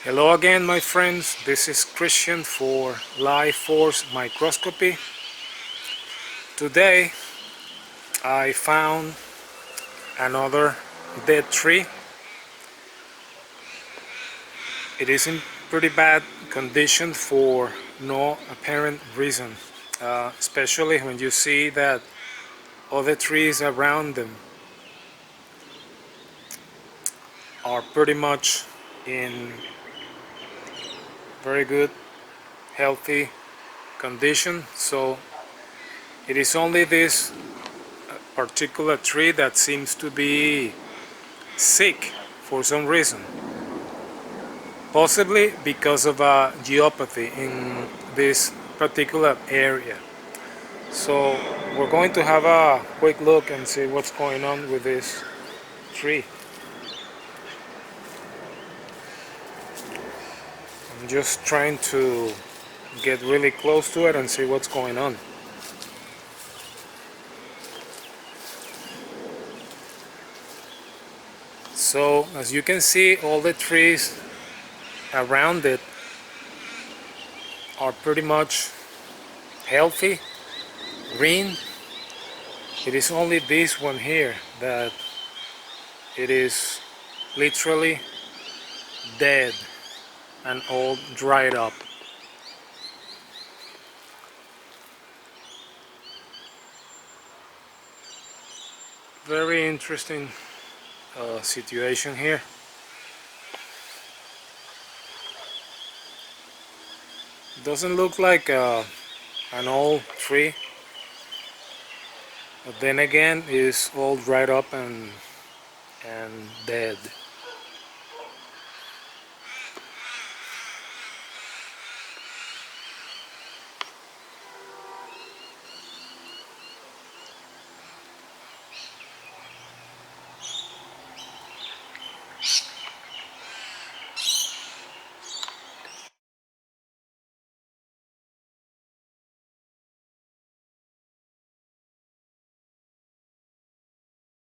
Hello again, my friends. This is Christian for Life Force Microscopy. Today I found another dead tree. It is in pretty bad condition for no apparent reason, especially when you see that other trees around them are pretty much in very good, healthy condition. So it is only this particular tree that seems to be sick for some reason, possibly because of a geopathy in this particular area. So we're going to have a quick look and see what's going on with this tree. I'm just trying to get really close to it and see what's going on. So as you can see, all the trees around it are pretty much healthy, green. It is only this one here that it is literally dead and all dried up. Very interesting situation here. Doesn't look like an old tree, but then again is all dried up and dead.